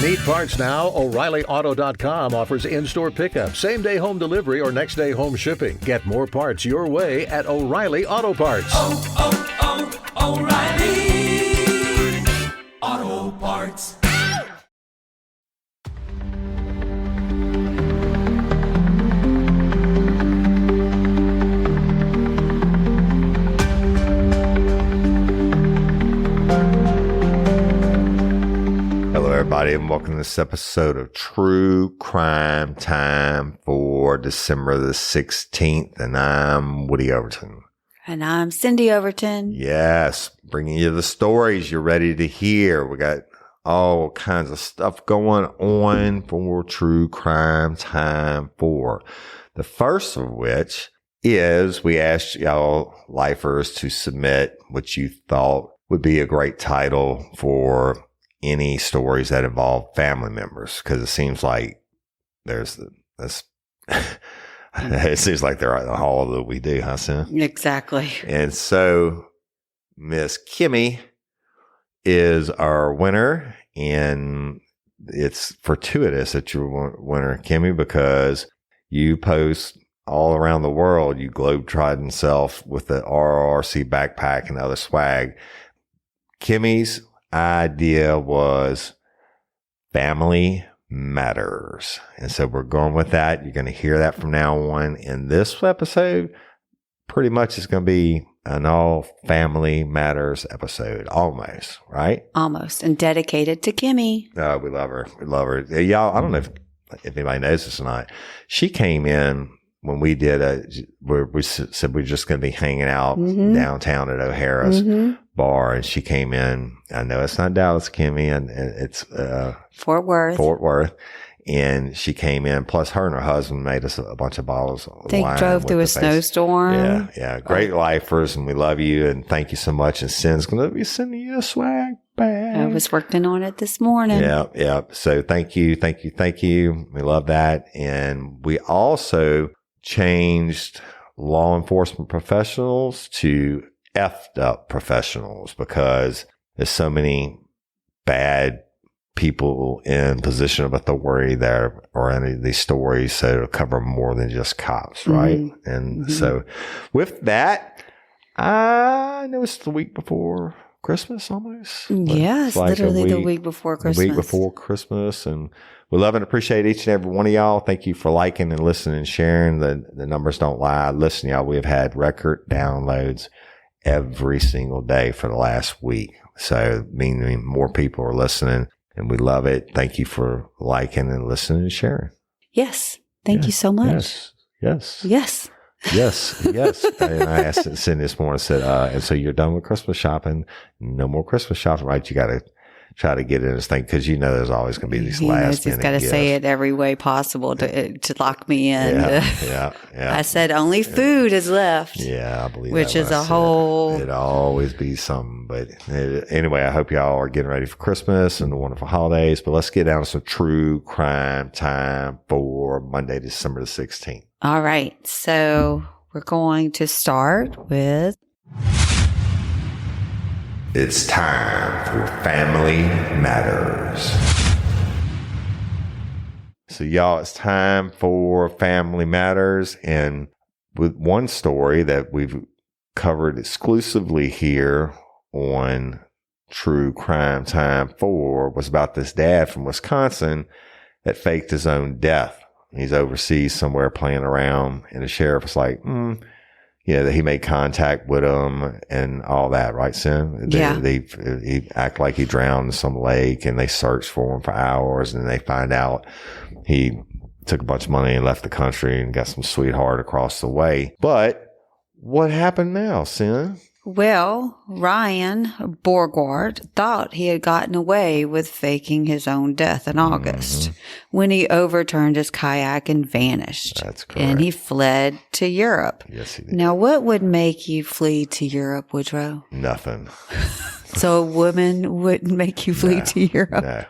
Need parts now? O'ReillyAuto.com offers in-store pickup, same-day home delivery, or next-day home shipping. Get more parts your way at O'Reilly Auto Parts. O'Reilly Auto Parts. Hello, everybody, and welcome to this episode of True Crime Time for December the 16th. And I'm Woody Overton. And I'm Cyndi Overton. Yes, bringing you the stories you're ready to hear. We got all kinds of stuff going on for True Crime Time 4. The first of which is we asked y'all lifers to submit what you thought would be a great title for any stories that involve family members, because it seems like there's this. It seems like they're all that we do, huh, Sam? Exactly. And so Miss KIMEE is our winner, and it's fortuitous that you're winner, KIMEE, because you post all around the world. You globe-trotting self with the RRC backpack and other swag. KIMEE's idea was family matters. And so we're going with that. You're going to hear that from now on. In this episode, pretty much it's going to be an all family matters episode. Almost, right? Almost. And dedicated to KIMEE. Oh, we love her. We love her. Y'all, I don't know if anybody knows this or not. She came in when we did we said we're just going to be hanging out downtown at O'Hara's bar, and she came in. I know it's not Dallas, KIMEE, and it's Fort Worth. And she came in. Plus, her and her husband made us a bunch of bottles of they wine. drove through a snowstorm. Yeah. Great lifers, and we love you, and thank you so much. And Cin's going to be sending you a swag bag. I was working on it this morning. Yeah. So thank you. We love that. And we also changed law enforcement professionals to effed up professionals, because there's so many bad people in position of authority that are in these stories, so it'll cover more than just cops, right? And so with that, I know it's the week before Christmas almost. Yeah, it's like literally the week before Christmas. The week before Christmas, and we love and appreciate each and every one of y'all. Thank you for liking and listening and sharing. The numbers don't lie. Listen, y'all, we have had record downloads every single day for the last week. So meaning more people are listening, and we love it. Thank you for liking and listening and sharing. Yes. Thank you so much. Yes. And I asked Cyndi this morning, I said, and so you're done with Christmas shopping? No more Christmas shopping, right? You got to try to get in this thing, because there's always going to be these last minute He's got to say it every way possible to lock me in. Yeah. I said only food is left. Yeah, I believe which that is a whole. It'll always be something. But anyway, I hope y'all are getting ready for Christmas and the wonderful holidays. But let's get down to some true crime time for Monday, December the 16th. All right. So we're going to start with. It's time for Family Matters. So y'all, it's time for Family Matters. And with one story that we've covered exclusively here on True Crime Time 4 was about this dad from Wisconsin that faked his own death. He's overseas somewhere playing around, and the sheriff was like, that he made contact with him and all that, right, Sim? He act like he drowned in some lake, and they searched for him for hours, and then they find out he took a bunch of money and left the country and got some sweetheart across the way. But what happened now, Sim? Well, Ryan Borgward thought he had gotten away with faking his own death in August when he overturned his kayak and vanished. That's correct. And he fled to Europe. Yes, he did. Now, what would make you flee to Europe, Woodrow? Nothing. So a woman wouldn't make you flee to Europe? No.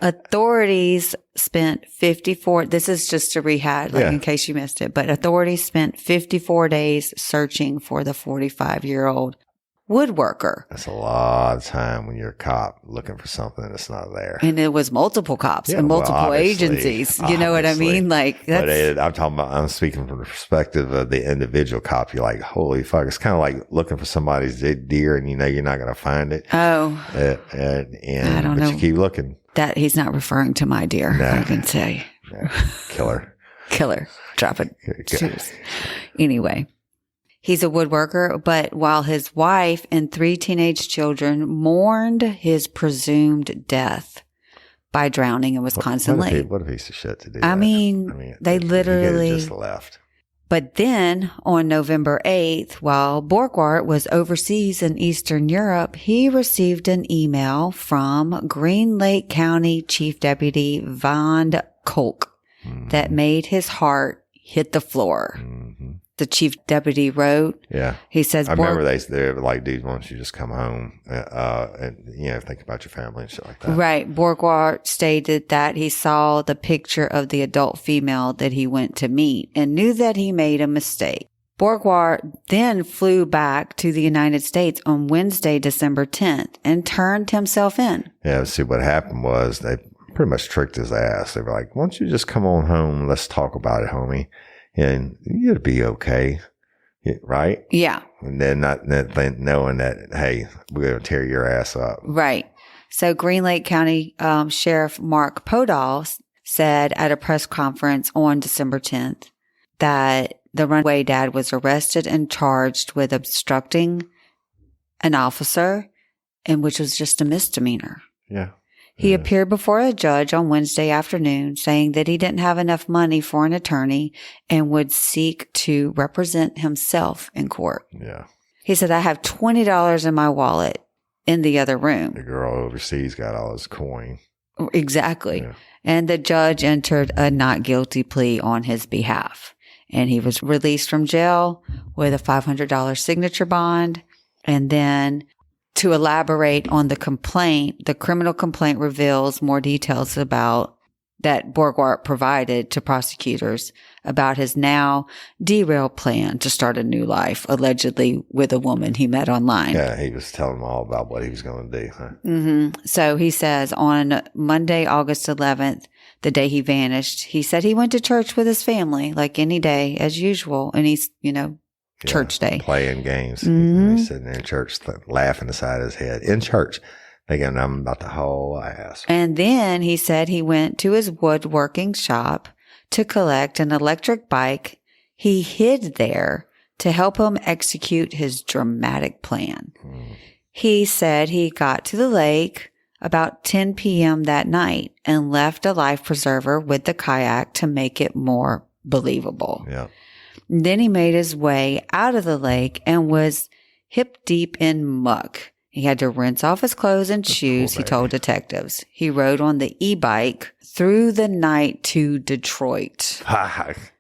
Authorities spent 54, this is just a rehash, in case you missed it, but authorities spent 54 days searching for the 45-year-old woodworker. That's a lot of time when you're a cop looking for something that's not there. And it was multiple cops Yeah, and well, multiple obviously, agencies. You know what I obviously. mean? Like, that's, I'm speaking from the perspective of the individual cop. You're like, holy fuck. It's kind of like looking for somebody's dead deer and you know you're not going to find it. oh, I don't know. But you keep looking. That he's not referring to my deer, No. I can say. Killer. Killer. Drop it. Anyway, he's a woodworker, but while his wife and 3 teenage children mourned his presumed death by drowning in Wisconsin Lake. What a piece of shit to do. I that. mean, they literally just left. But then on November 8th, while Borgward was overseas in Eastern Europe, he received an email from Green Lake County Chief Deputy Von Kolk that made his heart hit the floor. Mm-hmm. The chief deputy wrote, Yeah. he says, I remember they were like, dude, why don't you just come home and think about your family and shit like that. Right. Borgward stated that he saw the picture of the adult female that he went to meet and knew that he made a mistake. Borgward then flew back to the United States on Wednesday, December 10th and turned himself in. Yeah, see, what happened was they pretty much tricked his ass. They were like, why don't you just come on home? Let's talk about it, homie. And you'd be okay. Yeah, right? Yeah. And then not knowing that, hey, we're going to tear your ass up. Right. So Green Lake County Sheriff Mark Podol said at a press conference on December 10th that the runaway dad was arrested and charged with obstructing an officer, and which was just a misdemeanor. Yeah. He appeared before a judge on Wednesday afternoon saying that he didn't have enough money for an attorney and would seek to represent himself in court. Yeah. He said, I have $20 in my wallet in the other room. The girl overseas got all his coin. Exactly. Yeah. And the judge entered a not guilty plea on his behalf. And he was released from jail with a $500 signature bond. And then to elaborate on the complaint, the criminal complaint reveals more details about that Borgward provided to prosecutors about his now derailed plan to start a new life, allegedly with a woman he met online. Yeah, he was telling them all about what he was going to do. Huh? Mm-hmm. So he says on Monday, August 11th, the day he vanished, he said he went to church with his family like any day as usual. And he's, church day. Playing games. Mm-hmm. He's sitting there in church laughing aside his head. In church. Thinking I'm about to haul ass. And then he said he went to his woodworking shop to collect an electric bike he hid there to help him execute his dramatic plan. He said he got to the lake about 10 p.m. that night and left a life preserver with the kayak to make it more believable. Yeah. Then he made his way out of the lake and was hip deep in muck. He had to rinse off his clothes and shoes, he told detectives. He rode on the e-bike through the night to Detroit.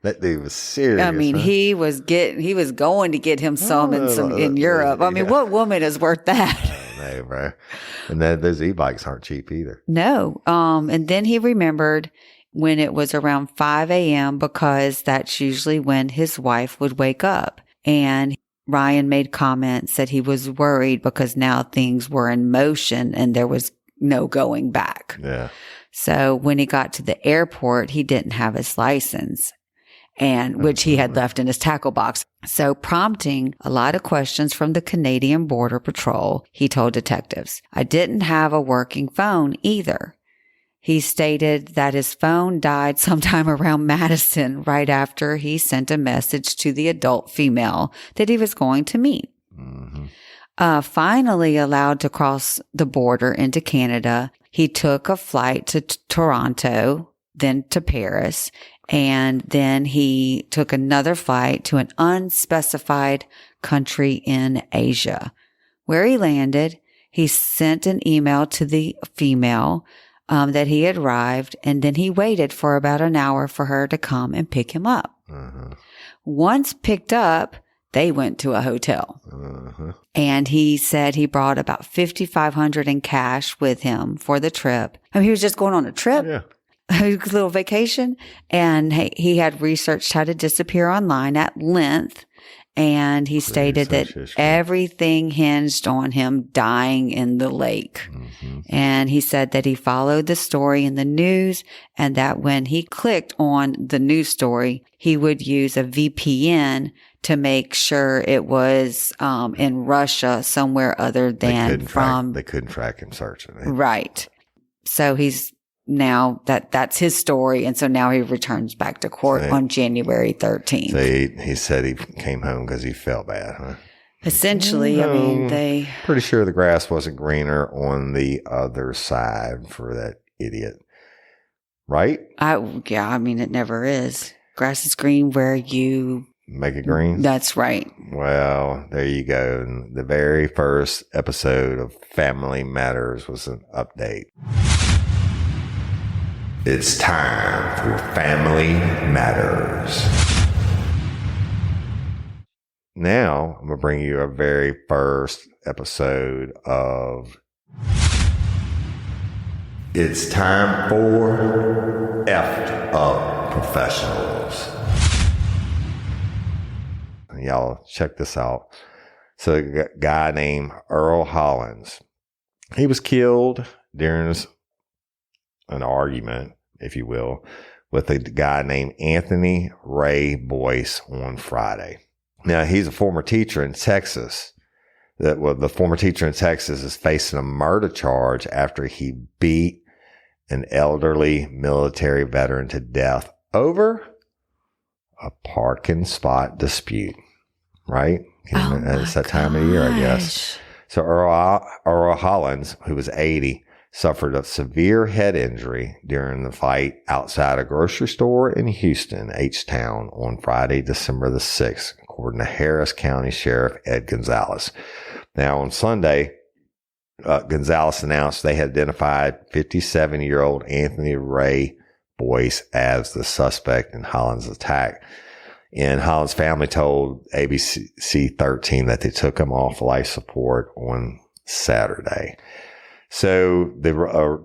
That dude was serious. I mean, huh? he was going to get him some in Europe. I mean, what woman is worth that? No, bro. And those e-bikes aren't cheap either. No. And then he remembered when it was around 5 a.m. because that's usually when his wife would wake up. And Ryan made comments that he was worried because now things were in motion and there was no going back. Yeah. So when he got to the airport, he didn't have his license, and which he had left in his tackle box. So prompting a lot of questions from the Canadian Border Patrol, he told detectives, I didn't have a working phone either. He stated that his phone died sometime around Madison right after he sent a message to the adult female that he was going to meet. Mm-hmm. Finally allowed to cross the border into Canada, he took a flight to Toronto, then to Paris, and then he took another flight to an unspecified country in Asia. Where he landed, he sent an email to the female that he had arrived, and then he waited for about an hour for her to come and pick him up. Uh-huh. Once picked up, they went to a hotel. Uh-huh. And he said he brought about $5,500 in cash with him for the trip. I mean, he was just going on a trip, a little vacation, and he had researched how to disappear online at length. And he stated that everything hinged on him dying in the lake. Mm-hmm. And he said that he followed the story in the news and that when he clicked on the news story, he would use a VPN to make sure it was in Russia, somewhere other than They couldn't track him searching it. Right. So he's now that's his story. And so now he returns back to court on January 13th. So he said he came home because he felt bad, huh? Essentially, I mean, pretty sure the grass wasn't greener on the other side for that idiot. Right? I mean, it never is. Grass is green where you make it green. That's right. Well, there you go. And the very first episode of Family Matters was an update. It's time for Family Matters. Now, I'm going to bring you a very first episode of It's Time for Effed Up Professionals. Y'all, check this out. So, a guy named Earl Hollins, he was killed during an argument, if you will, with a guy named Anthony Ray Boyce on Friday. Now, he's a former teacher in Texas. The former teacher in Texas is facing a murder charge after he beat an elderly military veteran to death over a parking spot dispute. Right? It's that time of year, I guess. So Earl Hollins, who was 80, suffered a severe head injury during the fight outside a grocery store in Houston, H-Town, on Friday, December the 6th, according to Harris County Sheriff Ed Gonzalez. Now, on Sunday, Gonzalez announced they had identified 57-year-old Anthony Ray Boyce as the suspect in Hollins' attack. And Hollins' family told ABC 13 that they took him off life support on Saturday. So the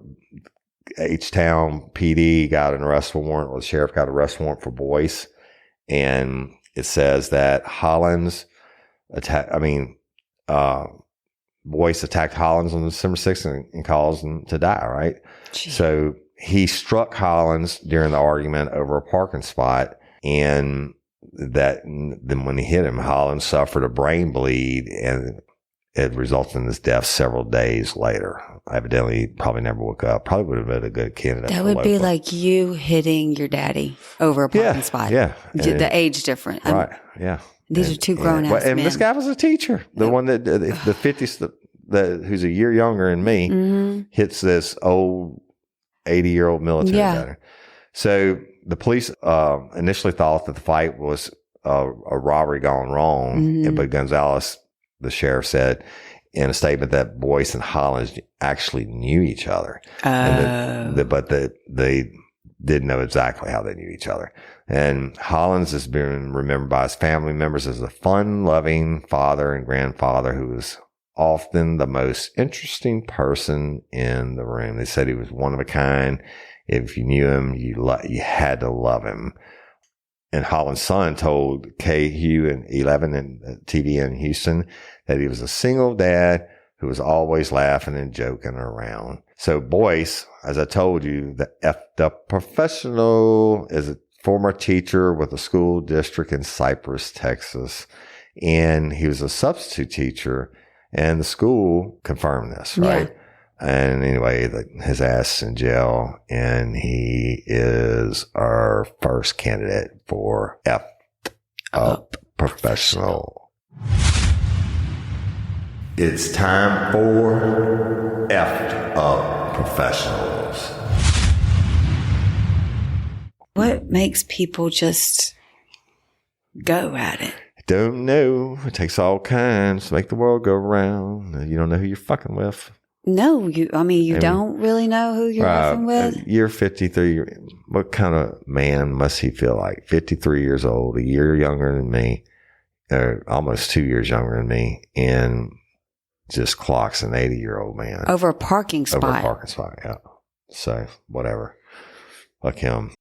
H-Town PD got an arrest warrant, or the sheriff got an arrest warrant for Boyce. And it says that Boyce attacked Hollins on December 6th and caused him to die, right? Gee. So he struck Hollins during the argument over a parking spot, and then when he hit him, Hollins suffered a brain bleed, and it resulted in his death several days later. Evidently, he probably never woke up. Probably would have been a good candidate. That would be like you hitting your daddy over a parking spot. Yeah. The age difference. Right. Yeah. These are two grown-ass men. And this guy was a teacher. The one that, the 50s, who's a year younger than me, hits this old 80-year-old military veteran. So the police initially thought that the fight was a robbery gone wrong. But Gonzalez, the sheriff, said in a statement that Boyce and Hollins actually knew each other. But they didn't know exactly how they knew each other. And Hollins has been remembered by his family members as a fun-loving father and grandfather who was often the most interesting person in the room. They said he was one of a kind. If you knew him, you had to love him. And Hollins' son told KU and 11 and TV in Houston that he was a single dad who was always laughing and joking around. So Boyce, as I told you, the effed up professional, is a former teacher with a school district in Cypress, Texas. And he was a substitute teacher, and the school confirmed this, right? Yeah. And anyway, his ass in jail, and he is our first candidate for effed up professional. It's time for effed up professionals. What makes people just go at it? Don't know. It takes all kinds to make the world go round. You don't know who you're fucking with. No, you don't really know who you're messing with? You're 53. What kind of man must he feel like? 53 years old, a year younger than me, or almost 2 years younger than me, and just clocks an 80-year-old man. Over a parking spot. Over a parking spot, yeah. So, whatever. Fuck him.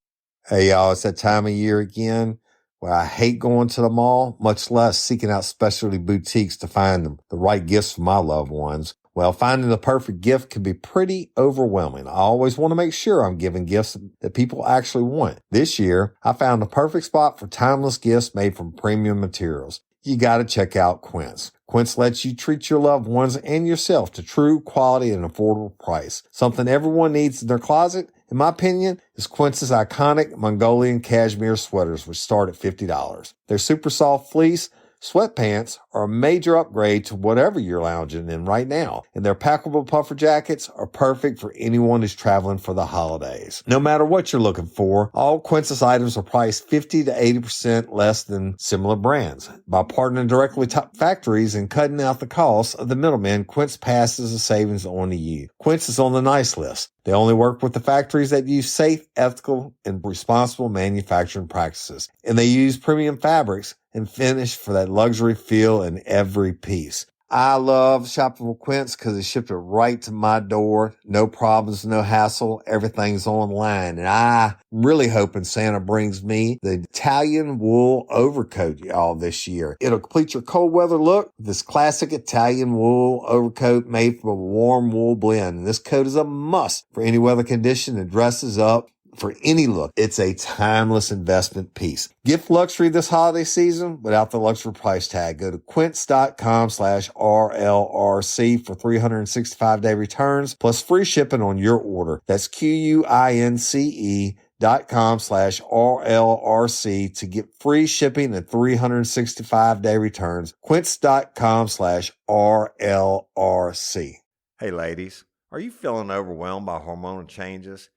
Hey, y'all, it's that time of year again Well, I hate going to the mall, much less seeking out specialty boutiques to find the right gifts for my loved ones. Well, finding the perfect gift can be pretty overwhelming. I always want to make sure I'm giving gifts that people actually want. This year, I found the perfect spot for timeless gifts made from premium materials. You got to check out Quince. Quince lets you treat your loved ones and yourself to true quality at an affordable price. Something everyone needs in their closet, in my opinion, is Quince's iconic Mongolian cashmere sweaters, which start at $50. Their super soft fleece sweatpants are a major upgrade to whatever you're lounging in right now, and their packable puffer jackets are perfect for anyone who's traveling for the holidays. No matter what you're looking for, all Quince's items are priced 50 to 80% less than similar brands. By partnering directly with top factories and cutting out the costs of the middlemen, Quince passes the savings on to you. Quince is on the nice list. They only work with the factories that use safe, ethical, and responsible manufacturing practices. And they use premium fabrics and finish for that luxury feel in every piece. I love shopping with Quince because they shipped it right to my door. No problems, no hassle. Everything's online. And I'm really hoping Santa brings me the Italian wool overcoat, y'all, this year. It'll complete your cold weather look with this classic Italian wool overcoat made from a warm wool blend. And this coat is a must for any weather condition and dresses up for any look. It's a timeless investment piece. Gift luxury this holiday season without the luxury price tag. Go to quince.com/RLRC for 365-day returns plus free shipping on your order. That's QUINCE.com/RLRC to get free shipping and 365-day returns. Quince.com/RLRC. Hey, ladies, are you feeling overwhelmed by hormonal changes?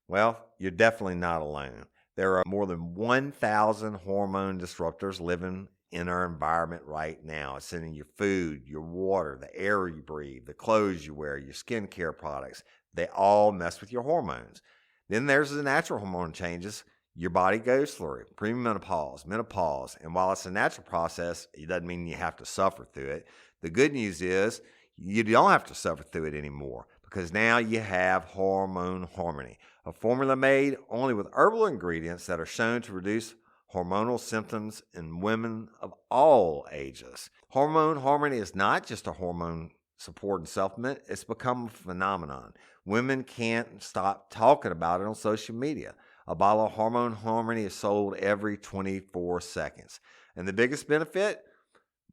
Well, you're definitely not alone. There are more than 1,000 hormone disruptors living in our environment right now. It's in your food, your water, the air you breathe, the clothes you wear, your skincare products. They all mess with your hormones. Then there's the natural hormone changes your body goes through, premenopause, menopause. And while it's a natural process, it doesn't mean you have to suffer through it. The good news is you don't have to suffer through it anymore because now you have Hormone Harmony, a formula made only with herbal ingredients that are shown to reduce hormonal symptoms in women of all ages. Hormone Harmony is not just a hormone support and supplement. It's become a phenomenon. Women can't stop talking about it on social media. A bottle of Hormone Harmony is sold every 24 seconds. And the biggest benefit?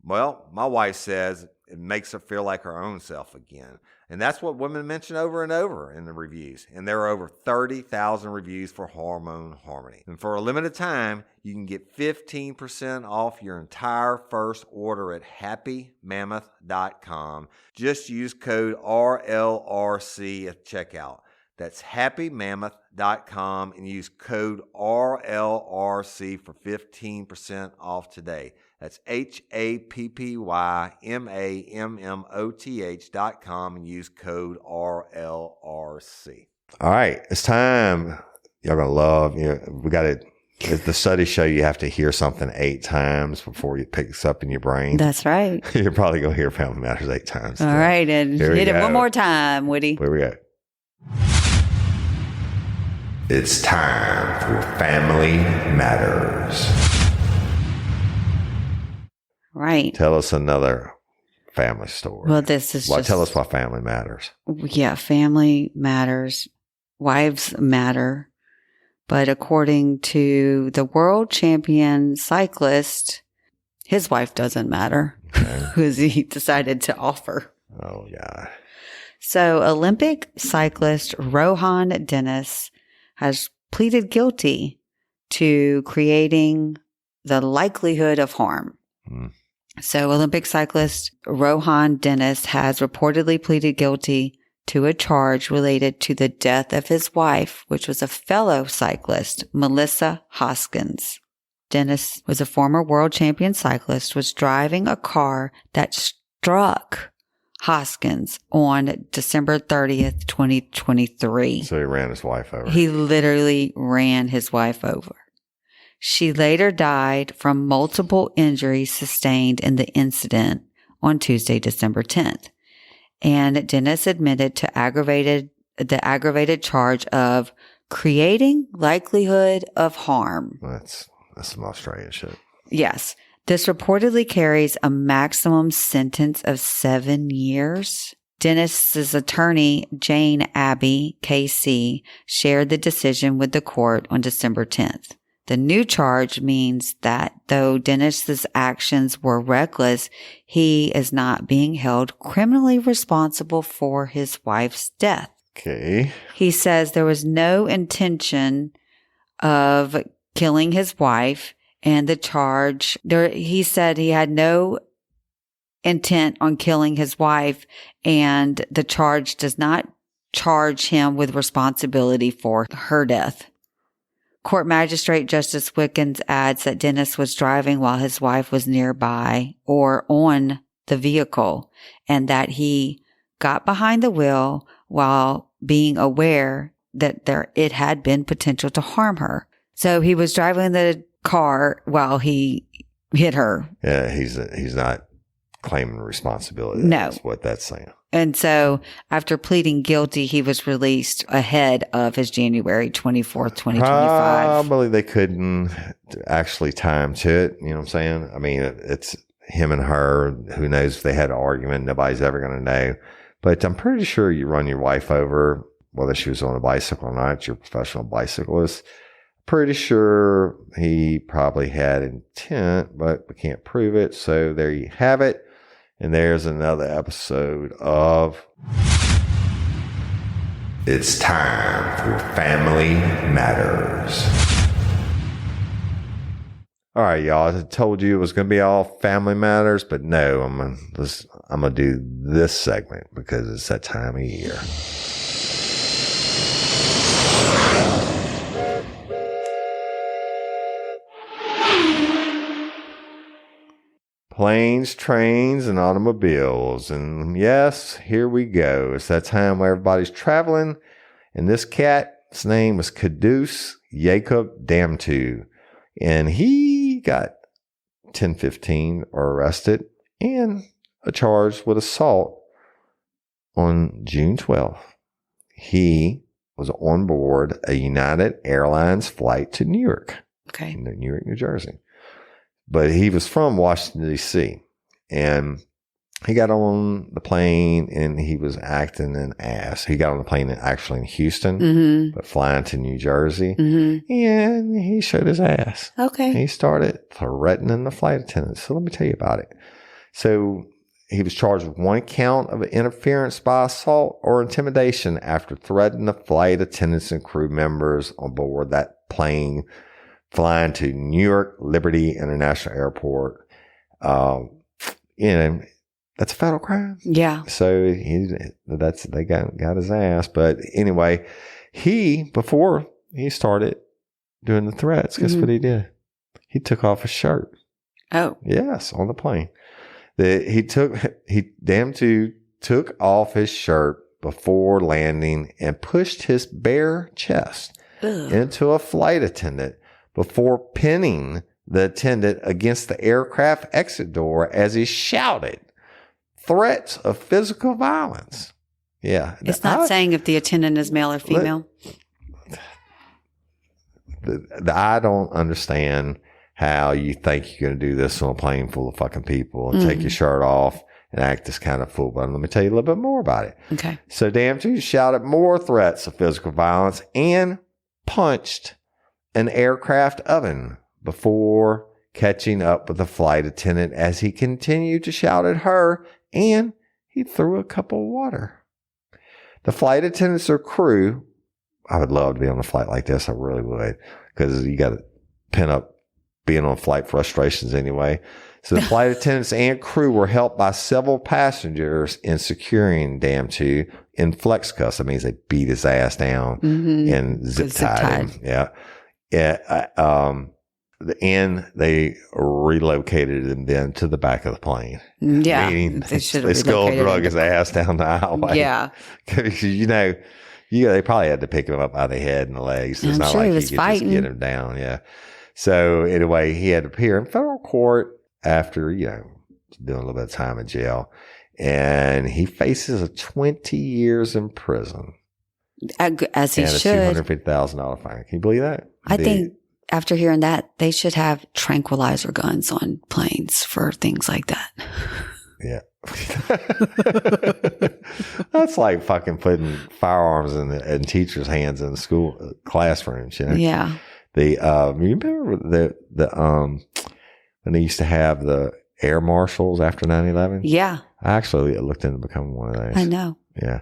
Well, my wife says it makes her feel like her own self again. And that's what women mention over and over in the reviews. And there are over 30,000 reviews for Hormone Harmony. And for a limited time, you can get 15% off your entire first order at happymammoth.com. Just use code RLRC at checkout. That's happymammoth.com and use code RLRC for 15% off today. That's happymammoth.com and use code RLRC. All right, it's time. Y'all gonna love. We got it. The studies show you have to hear something 8 times before it picks up in your brain. That's right. You're probably gonna hear Family Matters 8 times. All right, and hit it one more time, Woody. Where we at? It's time for Family Matters. Right. Tell us another family story. Well, this is tell us why family matters. Yeah, family matters. Wives matter. But according to the world champion cyclist, his wife doesn't matter, because he decided to offer. Oh, God. So Olympic cyclist Rohan Dennis has pleaded guilty to creating the likelihood of harm. So Olympic cyclist Rohan Dennis has reportedly pleaded guilty to a charge related to the death of his wife, which was a fellow cyclist, Melissa Hoskins. Dennis was a former world champion cyclist, was driving a car that struck Hoskins on December 30th, 2023. So he ran his wife over. He literally ran his wife over. She later died from multiple injuries sustained in the incident on Tuesday, December 10th. And Dennis admitted to the aggravated charge of creating likelihood of harm. That's That's some Australian shit. Yes. This reportedly carries a maximum sentence of 7 years. Dennis's attorney, Jane Abbey, KC, shared the decision with the court on December 10th. The new charge means that though Dennis's actions were reckless, he is not being held criminally responsible for his wife's death. Okay. He says there was no intention of killing his wife, and the charge, he said he had no intent on killing his wife, and the charge does not charge him with responsibility for her death. Court Magistrate Justice Wickens adds that Dennis was driving while his wife was nearby or on the vehicle, and that he got behind the wheel while being aware that it had been potential to harm her. So he was driving the car while he hit her. Yeah, he's not claiming responsibility. No. That's what that's saying. And so after pleading guilty, he was released ahead of his January 24th, 2025. Probably they couldn't actually time to it. You know what I'm saying? I mean, it's him and her. Who knows if they had an argument? Nobody's ever going to know. But I'm pretty sure you run your wife over, whether she was on a bicycle or not, you're a professional bicyclist. Pretty sure he probably had intent, but we can't prove it. So there you have it. And there's another episode of It's Time for Family Matters. All right, y'all. I told you it was going to be all Family Matters, but no, I'm going to do this segment because it's that time of year. Planes, trains, and automobiles. And yes, here we go. It's that time where everybody's traveling. And this cat's name was Caduce Jacob Damtu. And he got 1015 arrested and charged with assault on June 12th. He was on board a United Airlines flight to New York. Okay. New York, New Jersey. But he was from Washington, D.C., and he got on the plane and he was acting an ass. He got on the plane actually in Houston, but flying to New Jersey, and he showed his ass. Okay. He started threatening the flight attendants. So let me tell you about it. So he was charged with one count of interference by assault or intimidation after threatening the flight attendants and crew members on board that plane flying to New York Liberty International Airport. That's a federal crime. Yeah. So they got his ass. But anyway, before he started doing the threats, guess what he did? He took off his shirt. Oh. Yes, on the plane. He took off his shirt before landing and pushed his bare chest into a flight attendant before pinning the attendant against the aircraft exit door as he shouted threats of physical violence. Yeah. It's not saying if the attendant is male or female. I don't understand how you think you're going to do this on a plane full of fucking people and take your shirt off and act this kind of fool. But let me tell you a little bit more about it. Okay. So Damtu shouted more threats of physical violence and punched an aircraft oven before catching up with the flight attendant as he continued to shout at her, and he threw a cup of water. The flight attendants or crew, I would love to be on a flight like this. I really would, because you got to pin up being on flight frustrations anyway. So the flight attendants and crew were helped by several passengers in securing Damtu in flex cuffs. That means they beat his ass down and zip tied him. Yeah. And they relocated him then to the back of the plane. Yeah. Meaning they still drug his ass down the aisleway. Yeah. Because, they probably had to pick him up by the head and the legs. It's not like you could just get him down. Yeah. So anyway, he had to appear in federal court after, doing a little bit of time in jail. And he faces 20 years in prison. As he should. And a $250,000 fine. Can you believe that? I think After hearing that, they should have tranquilizer guns on planes for things like that. Yeah. That's like fucking putting firearms in teachers' hands in the school classrooms, you know? Yeah. You remember when they used to have the air marshals after 9/11? Yeah. I actually looked into becoming one of those. I know. Yeah.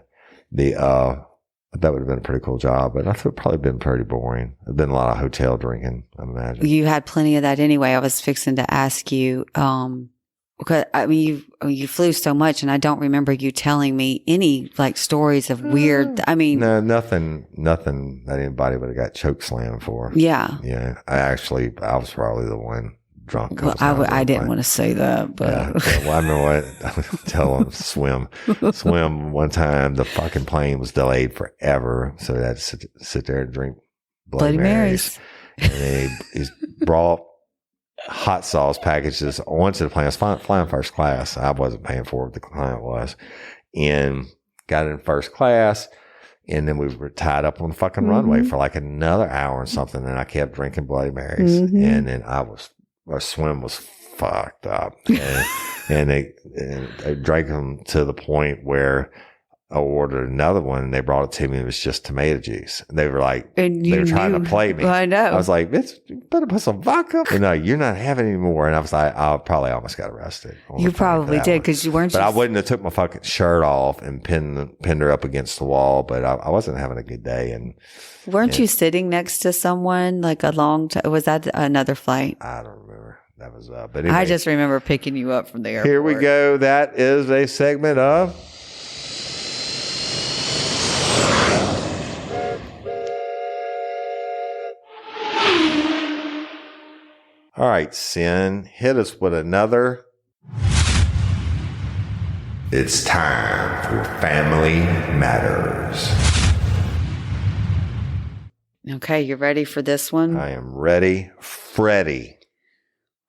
That would have been a pretty cool job, but I thought it would probably been pretty boring. There'd been a lot of hotel drinking, I imagine. You had plenty of that anyway. I was fixing to ask you, because I mean, you flew so much, and I don't remember you telling me any like stories of weird. I mean, no, nothing that anybody would have got choke slammed for. Yeah. Yeah. I was probably the one drunk. Well, I didn't want to say that, but yeah. Well, I remember what tell them swim one time. The fucking plane was delayed forever, so they had to sit there and drink Bloody Marys. And he brought hot sauce packages onto the plane. I was flying first class. I wasn't paying for it. The client was, and got in first class. And then we were tied up on the fucking runway for like another hour and something. And I kept drinking Bloody Marys, and then our swim was fucked up, and they drank them to the point where I ordered another one, and they brought it to me. It was just tomato juice. And they were like, they were trying to play me. I know. I was like, you better put some vodka. But no, you're not having any more. And I was like, I probably almost got arrested. You probably did because you weren't. But I wouldn't have took my fucking shirt off and pinned her up against the wall. But I wasn't having a good day. And weren't you sitting next to someone like a long time? Was that another flight? I don't remember. That was but anyway, I just remember picking you up from the airport. Here we go. That is a segment of all right, Sin, hit us with another. It's time for Family Matters. Okay, you ready for this one? I am ready, Freddie.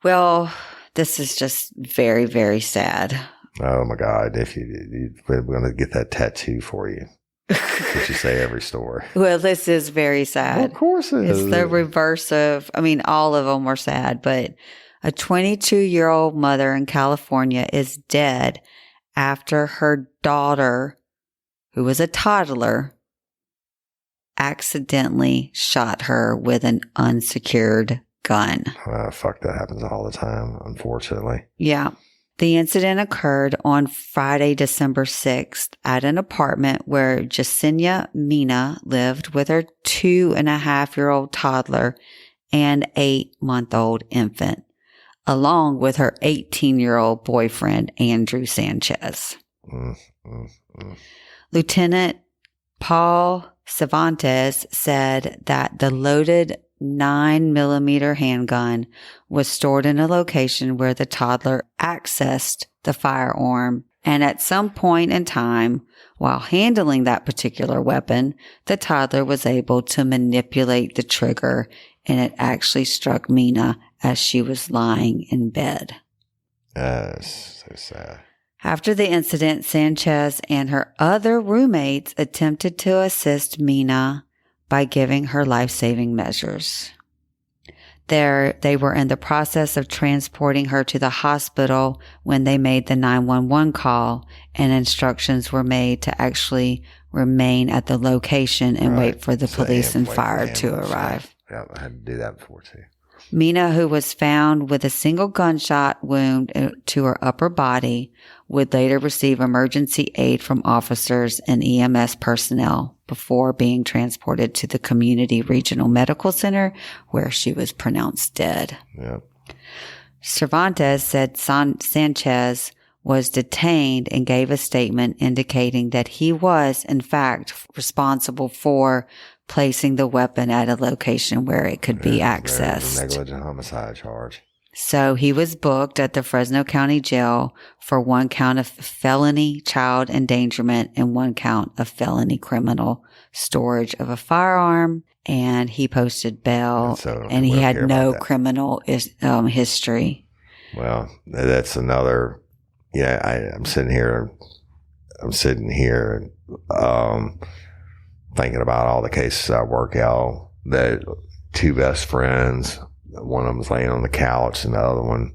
Well, this is just very, very sad. Oh my God! We're going to get that tattoo for you. What you say every story. Well, this is very sad. Well, of course it is. It's the reverse of, all of them were sad, but a 22-year-old mother in California is dead after her daughter, who was a toddler, accidentally shot her with an unsecured gun. Fuck, that happens all the time, unfortunately. Yeah. The incident occurred on Friday, December 6th at an apartment where Jacinia Mina lived with her 2.5-year-old toddler and 8-month-old infant, along with her 18-year-old boyfriend, Andrew Sanchez. Lieutenant Paul Cervantes said that the loaded 9mm handgun was stored in a location where the toddler accessed the firearm, and at some point in time, while handling that particular weapon, the toddler was able to manipulate the trigger, and it actually struck Mina as she was lying in bed. That's so sad. After the incident, Sanchez and her other roommates attempted to assist Mina by giving her life-saving measures. They were in the process of transporting her to the hospital when they made the 911 call, and instructions were made to actually remain at the location and wait for the police and fire to arrive. Yeah, I had to do that before too. Mina, who was found with a single gunshot wound to her upper body, would later receive emergency aid from officers and EMS personnel before being transported to the Community Regional Medical Center, where she was pronounced dead. Yep. Cervantes said Sanchez was detained and gave a statement indicating that he was, in fact, responsible for placing the weapon at a location where it could be accessed. Negligent homicide charge. So he was booked at the Fresno County Jail for 1 count of felony child endangerment and 1 count of felony criminal storage of a firearm. And he posted bail, and he had no criminal history. Well, that's another. Yeah, I'm sitting here thinking about all the cases I work out that two best friends. One of them was laying on the couch, and the other one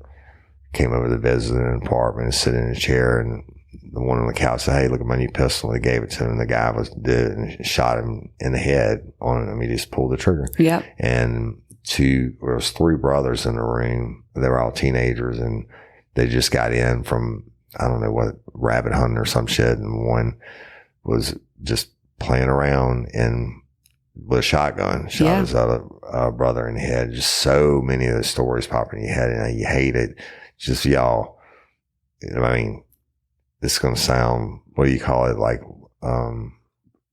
came over to visit in an apartment and sit in a chair. And the one on the couch said, "Hey, look at my new pistol." They gave it to him. The guy did and shot him in the head on him. He just pulled the trigger. Yep. And there was three brothers in the room. They were all teenagers, and they just got in from, I don't know what, rabbit hunting or some shit. And one was just playing around and with a shotgun, shot his other brother in the head. Just so many of those stories popping in your head, and you hate it. Just y'all, I mean, this is going to sound, what do you call it? Like,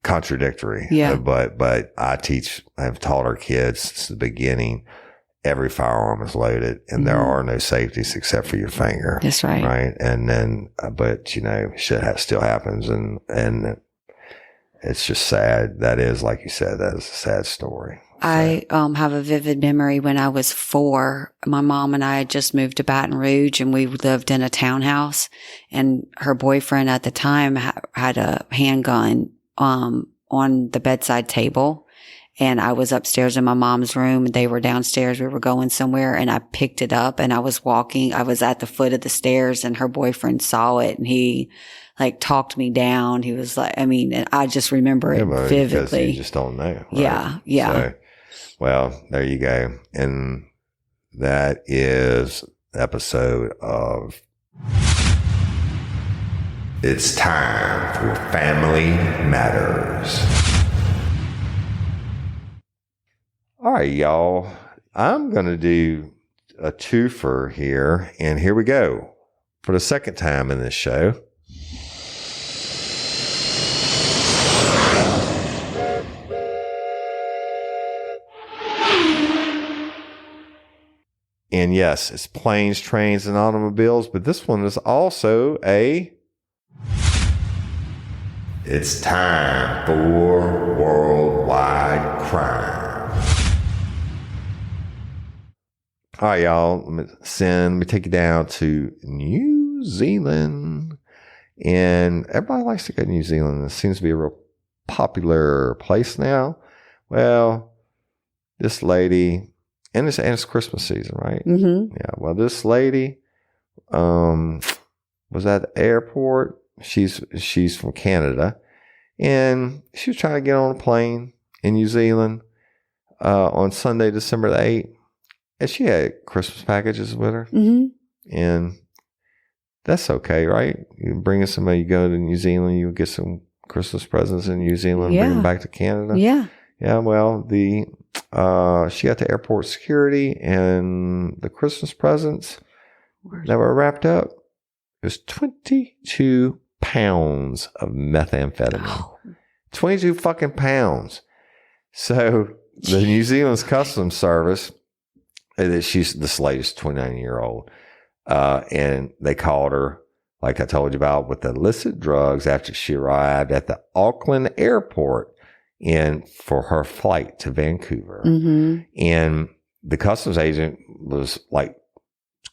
contradictory. Yeah. But I have taught our kids since the beginning, every firearm is loaded, and there are no safeties except for your finger. That's right. Right. And then, but shit still happens, and it's just sad. That is, like you said, that is a sad story. I have a vivid memory when I was 4. My mom and I had just moved to Baton Rouge, and we lived in a townhouse, and her boyfriend at the time had a handgun on the bedside table. And I was upstairs in my mom's room, and they were downstairs. We were going somewhere, and I picked it up, and I was at the foot of the stairs, and her boyfriend saw it, and he like talked me down. He was like, I mean, I just remember it vividly. Because you just don't know. Right? Yeah. Yeah. So, well, there you go. And that is the episode of It's Time for Family Matters. All right, y'all. I'm going to do a twofer here, and here we go. For the second time in this show. And yes, it's planes, trains, and automobiles, but this one is also It's time for worldwide crime. All right, y'all. Let me take you down to New Zealand. And everybody likes to go to New Zealand. It seems to be a real popular place now. Well, this lady, and it's Christmas season, right? Mm-hmm. Yeah. Well, this lady was at the airport. She's from Canada, and she was trying to get on a plane in New Zealand on Sunday, December the 8th. And she had Christmas packages with her. Mm-hmm. And that's okay, right? You bring somebody, you go to New Zealand, you get some Christmas presents in New Zealand, bring them back to Canada. Yeah. Yeah, well, she got to airport security, and the Christmas presents that were wrapped up, it was 22 pounds of methamphetamine. Oh. 22 fucking pounds. So the New Zealand's Customs Service, this lady's 29-year-old, and they called her, like I told you about, with illicit drugs after she arrived at the Auckland airport for her flight to Vancouver. Mm-hmm. And the customs agent was like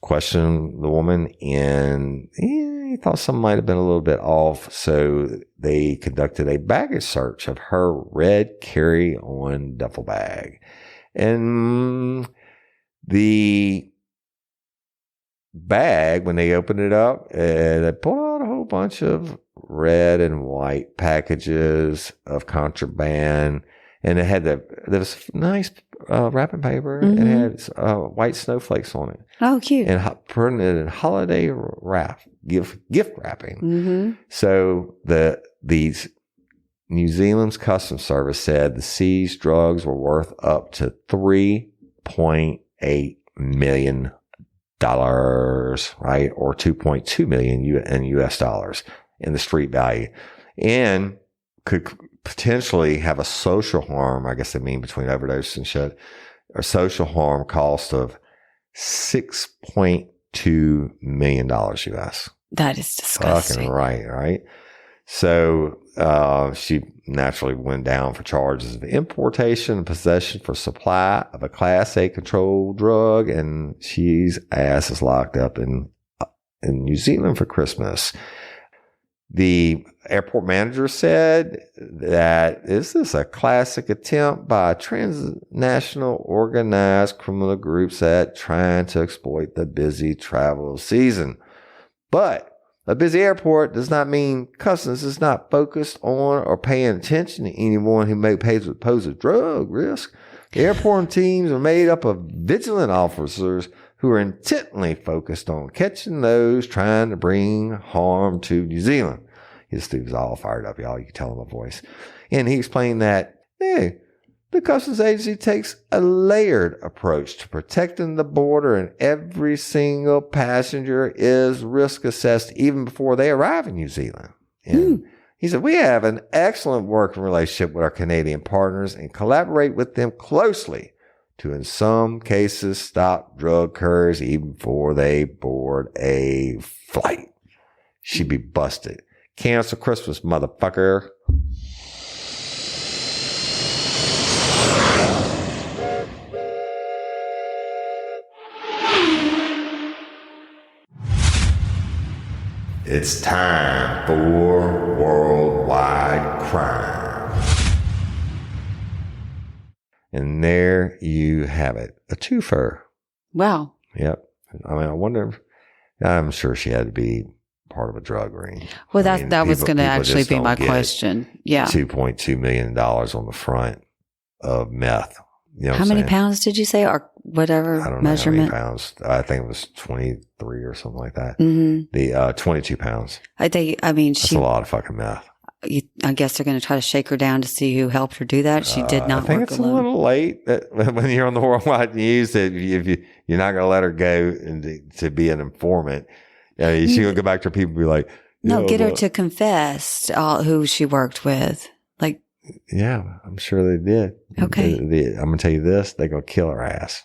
questioning the woman, and he thought something might have been a little bit off. So they conducted a baggage search of her red carry-on duffel bag. And the bag, when they opened it up, they pulled out a whole bunch of red and white packages of contraband, and it had there was nice wrapping paper, and it had white snowflakes on it. Oh, cute! And printed in holiday gift wrapping. Mm-hmm. So these New Zealand's Customs Service said the seized drugs were worth up to $3.8 million, right, or 2.2 million in US dollars in the street value, and could potentially have a social harm, I guess they mean between overdose and shit, or social harm cost of $6.2 million US. That is disgusting. Fucking right. So she naturally went down for charges of importation and possession for supply of a Class A controlled drug, and she's ass is locked up in New Zealand for Christmas. The airport manager said that this is a classic attempt by transnational organized criminal groups at trying to exploit the busy travel season. But a busy airport does not mean Customs is not focused on or paying attention to anyone who may pose a drug risk. The airport teams are made up of vigilant officers who are intently focused on catching those trying to bring harm to New Zealand. His dude was all fired up, y'all. You can tell in my voice. And he explained that, hey, the Customs Agency takes a layered approach to protecting the border, and every single passenger is risk assessed even before they arrive in New Zealand. And he said, we have an excellent working relationship with our Canadian partners and collaborate with them closely to, in some cases, stop drug couriers even before they board a flight. She'd be busted. Cancel Christmas, motherfucker. It's time for worldwide crime. And there you have it. A twofer. Wow. Yep. I mean, I wonder if, I'm sure she had to be part of a drug ring. Well, that was going to actually be my question. Yeah. $2.2 million on the front of meth. You know how many pounds did you say, or whatever I don't measurement? know how many pounds. I think it was 23 or something like that. Mm-hmm. The 22 pounds. That's a lot of fucking meth. I guess they're going to try to shake her down to see who helped her do that. She did not I think work it's alone. a little late when you're on the worldwide news that if you're not going to let her go to be an informant. She's going to go back to her people and be like, no, get her to confess who she worked with. Like, yeah, I'm sure they did. Okay. I'm going to tell you this, they're going to kill her ass.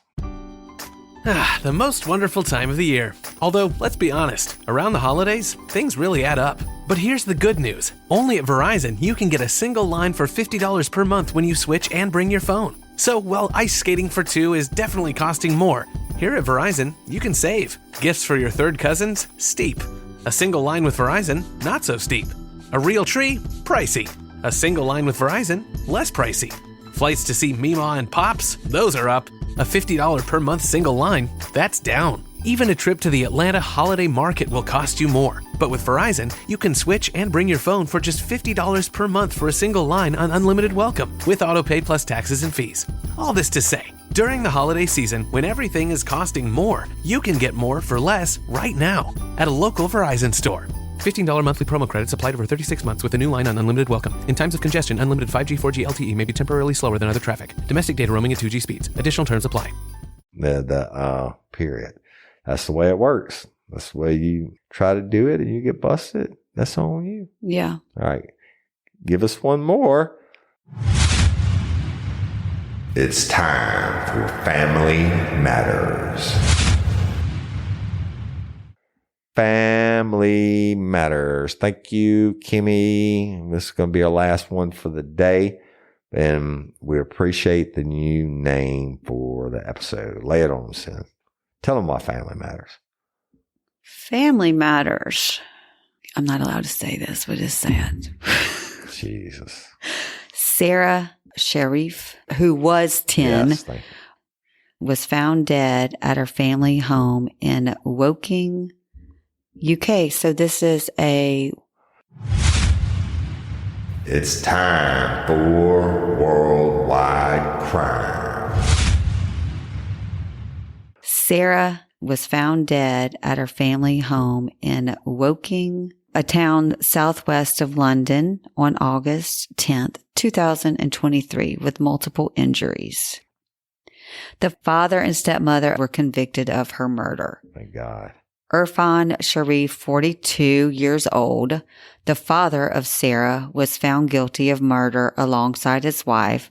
The most wonderful time of the year. Although, let's be honest, around the holidays, things really add up. But here's the good news. Only at Verizon, you can get a single line for $50 per month when you switch and bring your phone. So while ice skating for two is definitely costing more, here at Verizon, you can save. Gifts for your third cousins? Steep. A single line with Verizon? Not so steep. A real tree? Pricey. A single line with Verizon? Less pricey. Flights to see Mima and Pops? Those are up. A $50 per month single line? That's down. Even a trip to the Atlanta Holiday Market will cost you more. But with Verizon, you can switch and bring your phone for just $50 per month for a single line on unlimited welcome with autopay plus taxes and fees. All this to say, during the holiday season, when everything is costing more, you can get more for less right now at a local Verizon store. $15 monthly promo credits applied over 36 months with a new line on unlimited welcome. In times of congestion, unlimited 5G, 4G LTE may be temporarily slower than other traffic. Domestic data roaming at 2G speeds. Additional terms apply. The period. That's the way it works. That's the way you try to do it and you get busted. That's on you. Yeah. All right. Give us one more. It's time for Family Matters. Family Matters. Thank you, KIMEE. This is going to be our last one for the day. And we appreciate the new name for the episode. Lay it on, Sin. Tell them why Family Matters. Family Matters. I'm not allowed to say this, but it's sad. Jesus. Sarah Sharif, who was 10, was found dead at her family home in Woking, UK. So this is It's time for worldwide crime. Sarah was found dead at her family home in Woking, a town southwest of London, on August 10th, 2023, with multiple injuries. The father and stepmother were convicted of her murder. Thank God. Irfan Sharif, 42 years old, the father of Sarah, was found guilty of murder alongside his wife,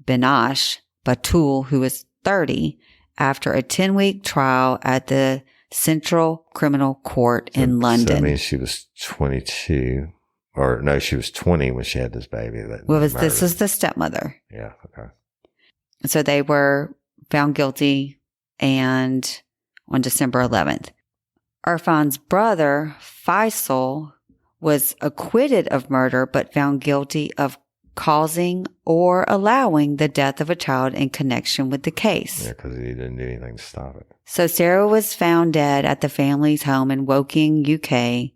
Binash Batul, who was 30, after a 10-week trial at the Central Criminal Court in London. So that means she was 22. Or no, she was 20 when she had this baby. This is the stepmother. Yeah, okay. So they were found guilty and on December 11th. Irfan's brother, Faisal, was acquitted of murder, but found guilty of causing or allowing the death of a child in connection with the case. Yeah, because he didn't do anything to stop it. So Sarah was found dead at the family's home in Woking, UK.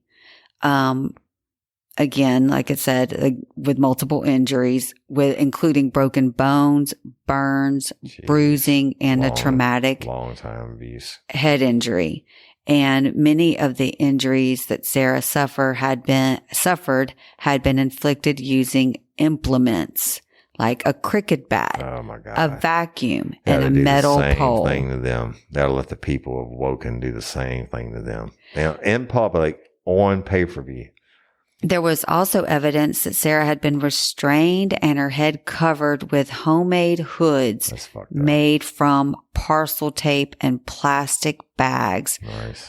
Again, like I said, with multiple injuries, including broken bones, burns, bruising, and a traumatic long time abuse head injury. And many of the injuries that Sarah suffered had been inflicted using implements like a cricket bat, oh my God, a vacuum, and a metal pole. Thing to them. That'll let the people of Woken do the same thing to them. Now, in public, on pay-per-view. There was also evidence that Sarah had been restrained and her head covered with homemade hoods made from parcel tape and plastic bags,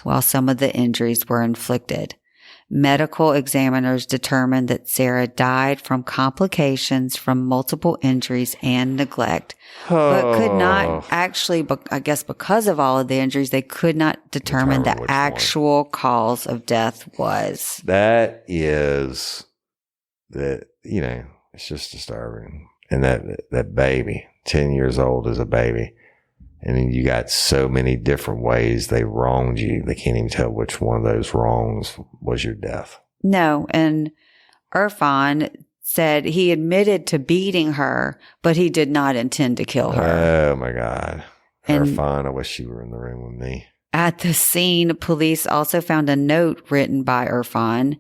while some of the injuries were inflicted. Medical examiners determined that Sarah died from complications from multiple injuries and neglect, but could not actually, I guess because of all of the injuries, they could not determine the actual cause of death was. That is, it's just disturbing. And that baby, 10 years old as a baby. And then you got so many different ways they wronged you. They can't even tell which one of those wrongs was your death. No. And Irfan said he admitted to beating her, but he did not intend to kill her. Oh, my God. Irfan, I wish you were in the room with me. At the scene, police also found a note written by Irfan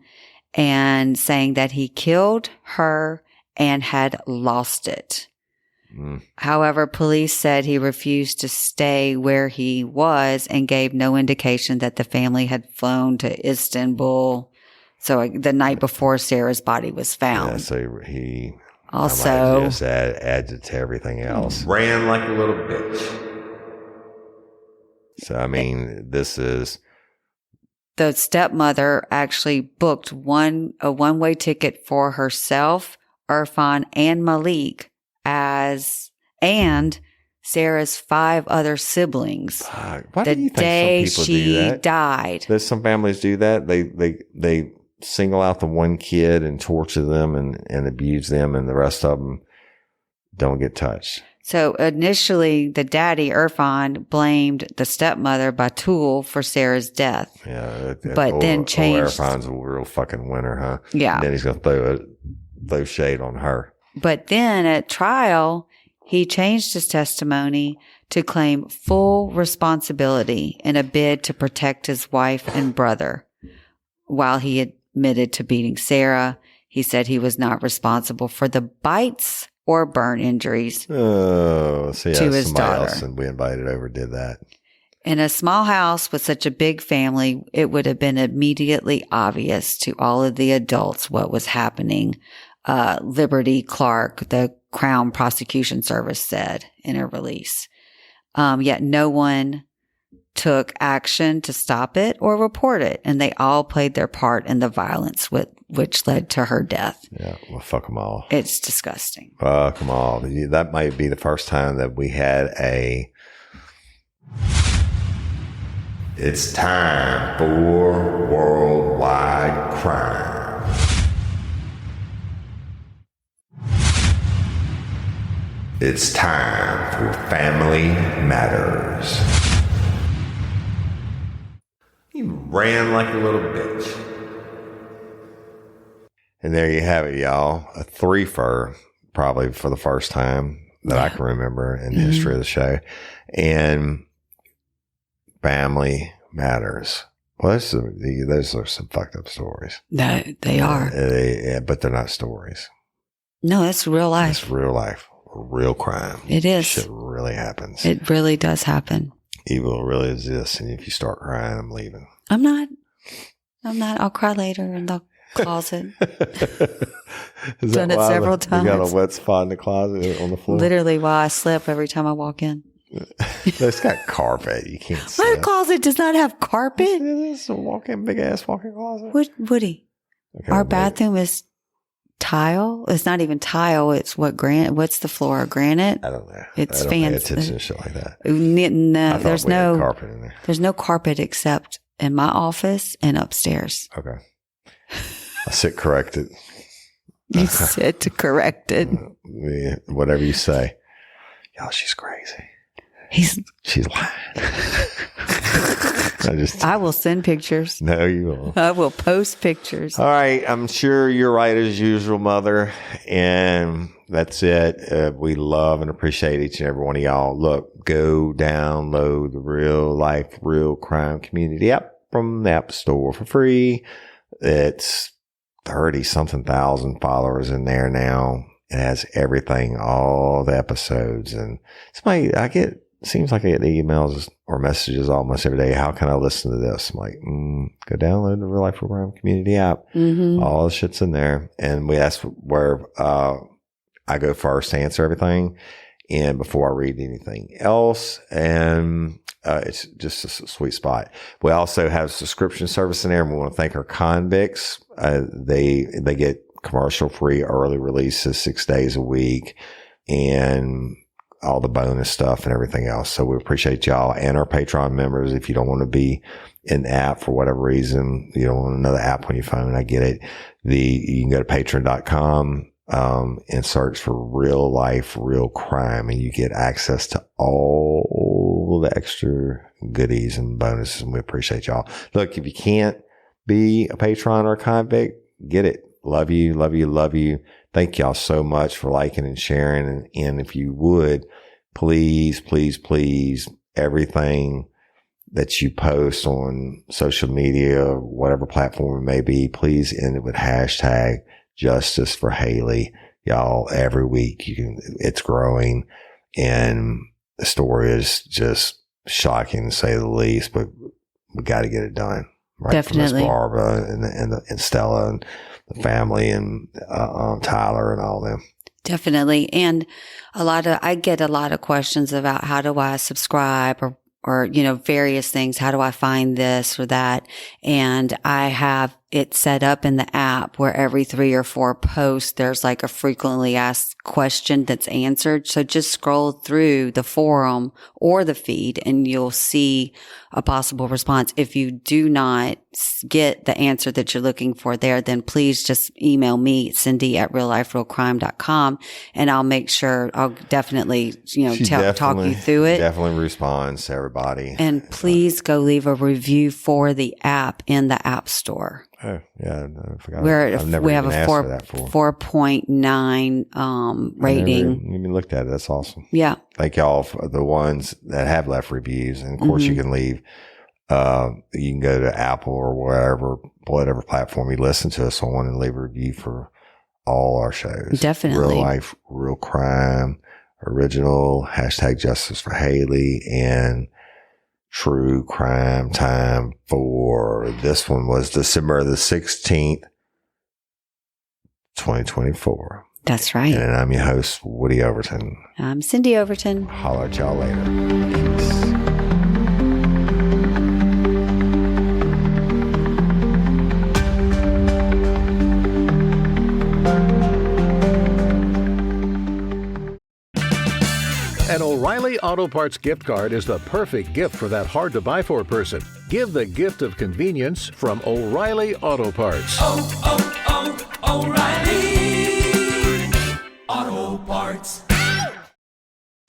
and saying that he killed her and had lost it. However, police said he refused to stay where he was and gave no indication that the family had flown to Istanbul. So the night before Sarah's body was found. Yeah, so he also just added to everything else. Ran like a little bitch. So, I mean, this is... The stepmother actually booked a one-way ticket for herself, Irfan, and Malik and Sarah's 5 other siblings. Why do you think some people do that? Died. There's some families do that. They single out the one kid and torture them and abuse them, and the rest of them don't get touched. So initially, the daddy, Irfan, blamed the stepmother, Batul, for Sarah's death. Yeah. But then changed. Irfan's a real fucking winner, huh? Yeah. And then he's going to throw shade on her. But then at trial, he changed his testimony to claim full responsibility in a bid to protect his wife and brother. While he admitted to beating Sarah, he said he was not responsible for the bites or burn injuries to his daughter. Else and we invited over did that. In a small house with such a big family, it would have been immediately obvious to all of the adults what was happening. Liberty Clark, the Crown Prosecution Service, said in a release. Yet no one took action to stop it or report it, and they all played their part in the violence which led to her death. Yeah, well, fuck them all. It's disgusting. Fuck them all. That might be the first time that we had It's time for worldwide crime. It's time for Family Matters. He ran like a little bitch. And there you have it, y'all. A threefer, probably for the first time that I can remember in the history of the show. And Family Matters. Well, those are some fucked up stories. They are. But they're not stories. No, it's real life. It's real life. Real crime. It is. Shit really happens. It really does happen. Evil really exists. And if you start crying, I'm leaving. I'm not. I'll cry later in the closet. Done it several times. You got a wet spot in the closet on the floor? Literally while I slip every time I walk in. It's got carpet. You can't see. My closet does not have carpet. It's a big ass walk-in closet. Woody, okay, our bathroom is tile. It's not even tile. It's what's the floor? Granite? I don't know. It's fancy. Pay attention to shit like that. No, there's no carpet in there. There's no carpet except in my office and upstairs. Okay. I said corrected. You said to correct it. Yeah, whatever you say. Y'all, she's crazy. She's lying. I will send pictures. No, you won't. I will post pictures. All right. I'm sure you're right as usual, Mother. And that's it. We love and appreciate each and every one of y'all. Look, go download the Real Life, Real Crime Community app from the App Store for free. It's 30-something thousand followers in there now. It has everything, all the episodes. And seems like I get emails or messages almost every day. How can I listen to this? I'm like, go download the Real Life Real Crime Community app. Mm-hmm. All the shit's in there. And that's where I go first to answer everything and before I read anything else. And it's just a sweet spot. We also have subscription service in there, and we want to thank our convicts. They get commercial free early releases 6 days a week and all the bonus stuff and everything else. So we appreciate y'all and our Patreon members. If you don't want to be in the app for whatever reason, you don't want another app on your phone, I get it. You can go to patreon.com and search for Real Life, Real Crime, and you get access to all the extra goodies and bonuses. And we appreciate y'all. Look, if you can't be a patron or a convict, get it. Love you, love you, love you. Thank y'all so much for liking and sharing. And if you would, please, please, please, everything that you post on social media, whatever platform it may be, please end it with hashtag Justice for Haley. Y'all, every week it's growing, and the story is just shocking to say the least, but we got to get it done. Right? Definitely. Miss Barbara and Stella and the family and Tyler and all them. Definitely. And I get a lot of questions about how do I subscribe or, various things. How do I find this or that? And I have it set up in the app where every 3 or 4 posts, there's like a frequently asked question that's answered. So just scroll through the forum or the feed and you'll see a possible response. If you do not get the answer that you're looking for there, then please just email me, Cyndi at realliferealcrime.com, and I'll make sure I'll definitely, talk you through it. Definitely responds to everybody. And please go leave a review for the app in the App Store. Oh, yeah. I forgot. We have a 4.9 rating. I never even looked at it. That's awesome. Yeah. Thank y'all for the ones that have left reviews. And of course, you can leave. You can go to Apple or whatever platform you listen to us on and leave a review for all our shows. Definitely. Real Life, Real Crime, Original, hashtag Justice for Haley, and True Crime Time for this one was December the 16th, 2024. That's right. And I'm your host, Woody Overton. I'm Cyndi Overton. Holler at y'all later. Peace. An O'Reilly Auto Parts gift card is the perfect gift for that hard-to-buy-for person. Give the gift of convenience from O'Reilly Auto Parts. Oh, oh, oh, O'Reilly Auto Parts.